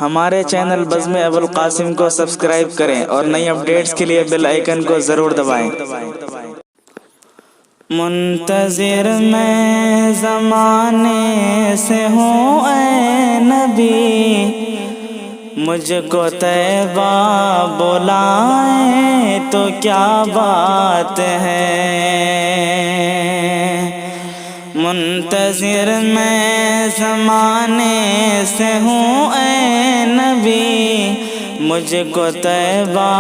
ہمارے چینل بزم ابوالقاسم کو سبسکرائب کریں اور نئی اپڈیٹس کے لیے بیل آئیکن کو ضرور دبائیں۔ منتظر میں زمانے سے ہوں اے نبی، مجھ کو طیبہ بلائیں تو کیا بات ہے۔ منتظر میں زمانے سے ہوں اے نبی، مجھ کو طیبہ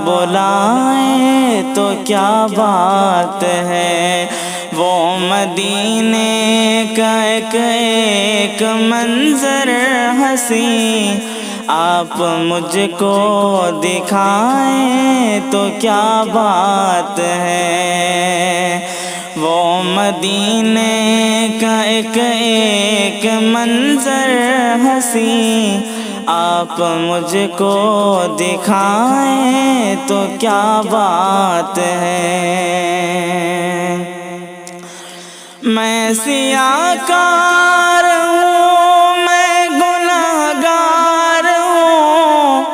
بلائیں تو کیا بات ہے۔ وہ مدینے کا ایک منظر حسین آپ مجھ کو دکھائیں تو کیا بات ہے۔ وہ مدینے کا ایک منظر حسین آپ مجھ کو دکھائیں تو کیا بات ہے۔ میں سیاہ کار ہوں، میں گنہگار ہوں،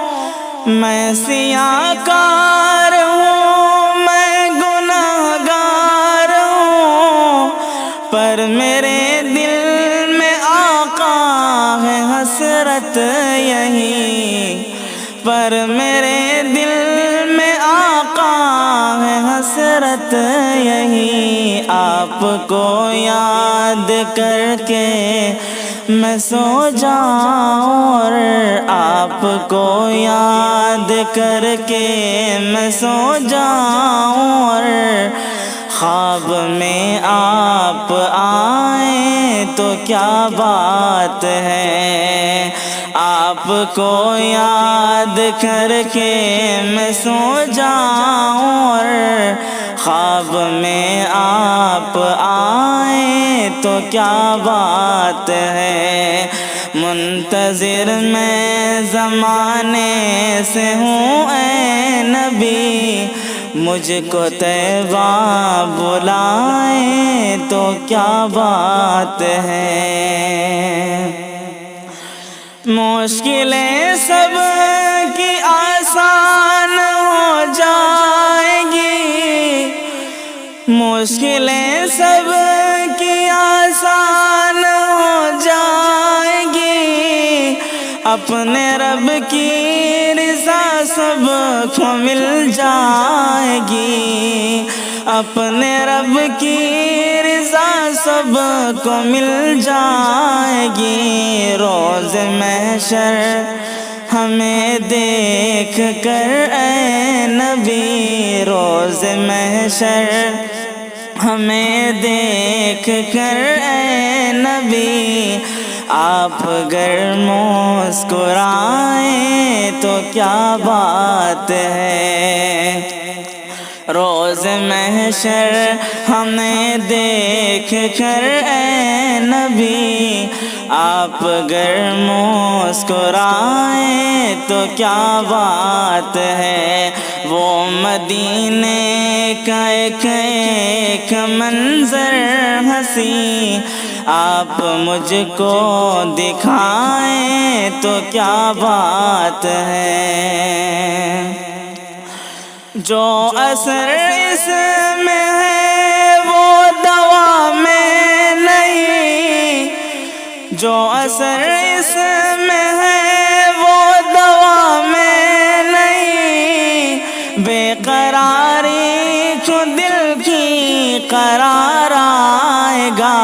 میں سیاہ کار ہوں، میں گنہگار ہوں، پر میرے دل میں آقا ہے حسرت یہی، پر میرے دل میں آقا ہے حسرت یہی۔ آپ کو یاد کر کے میں سو جاؤں اور آپ کو یاد کر کے میں سو جاؤں اور خواب میں آپ آئیں تو کیا بات ہے۔ آپ کو یاد کر کے میں سو جاؤں اور خواب میں آپ آئیں تو کیا بات ہے۔ منتظر میں زمانے سے ہوں اے نبی، مجھ کو طیبہ بلائیں تو کیا بات ہے۔ مشکلیں سب کی آسان ہو جائیں گی، مشکلیں سب کی آسان ہو جائیں گی، اپنے رب کی رضا سب کو مل جائے گی، اپنے رب کی رضا سب کو مل جائے گی۔ روز محشر ہمیں دیکھ کر اے نبی، روز محشر ہمیں دیکھ کر اے نبی، آپ گر مسکرائیں تو کیا بات ہے۔ روز محشر ہمیں دیکھ کر اے نبی، آپ گر مسکرائیں تو کیا بات ہے۔ وہ مدینے کا ایک منظر حسین آپ مجھ کو دکھائیں تو کیا بات ہے۔ جو اثر اس میں ہے وہ دوا میں نہیں، جو اثر اس میں ہے وہ دوا میں نہیں، بے قراری کو دل کی قرار آئے گا،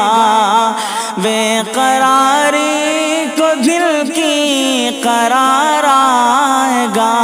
بے قراری کو دل کی قرار آئے گا۔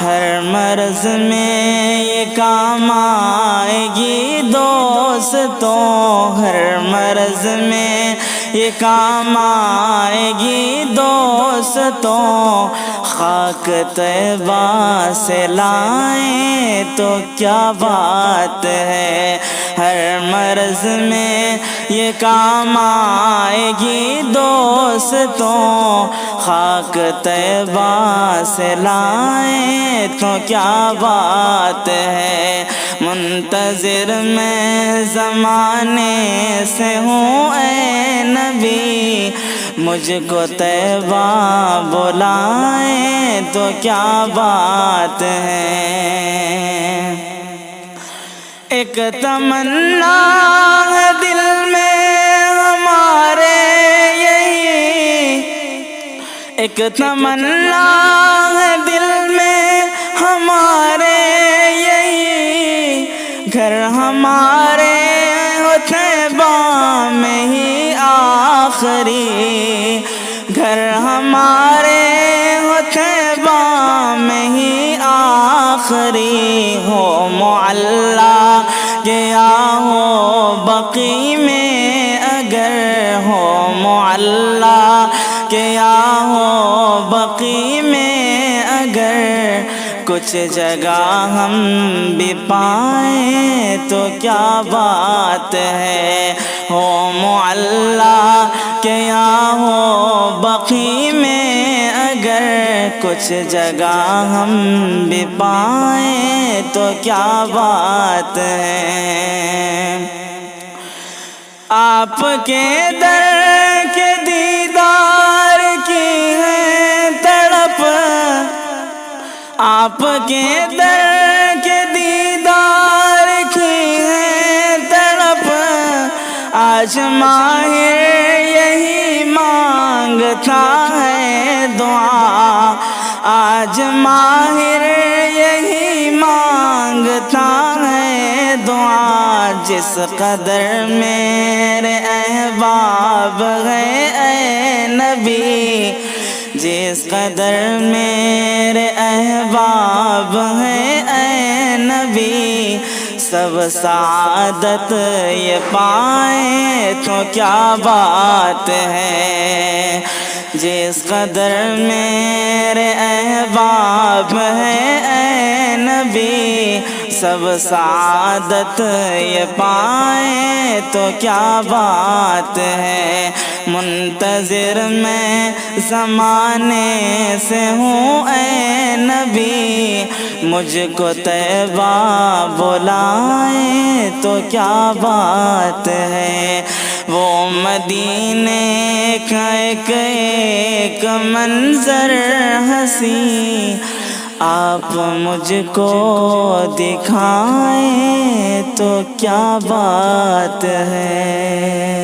ہر مرض میں یہ کام آئے گی دوستوں، ہر مرض میں یہ کام آئے گی دوستوں، خاک طیبہ سے لائیں تو کیا بات ہے۔ ہر مرض میں یہ کام آئے گی دوستوں، خاک طیبہ سے لائیں تو کیا بات ہے۔ منتظر میں زمانے سے ہوں اے نبی، مجھ کو طیبہ بلائیں تو کیا بات ہے۔ ایک تمنا ہے دل میں ہمارے یہی، ایک تمنا ہے دل میں ہمارے یہی، گھر ہمارے ہو طیبہ میں ہی آخری، گھر ہمارے ہو طیبہ میں ہی آخری، ہو معلا گیا ہو بقی میں اگر، ہو معلا گیا ہو بقی میں اگر، کچھ جگہ ہم بھی پائیں تو کیا بات ہے۔ ہو معلا گیا ہو بقی میں اگر، کچھ جگہ ہم بھی پائیں تو کیا بات ہے۔ آپ کے در کے دیدار کی ہے تڑپ، آپ کے در کے دیدار کی ہے تڑپ، آج ماہر یہی مانگتا ہے دعا، آج ماہر یہی مانگتا ہے دعا، جس قدر میرے احباب ہیں اے نبی، جس قدر میرے احباب ہیں اے نبی، سب سعادت یہ پائیں تو کیا بات ہے۔ جس قدر میرے احباب ہیں اے نبی، سب سعادت یہ پائیں تو کیا بات ہے۔ منتظر میں زمانے سے ہوں اے نبی، مجھ کو طیبہ بلائیں تو کیا بات ہے۔ وہ مدینے کا ایک ایک منظر ہنسی، آپ مجھ کو دکھائیں تو کیا بات ہے۔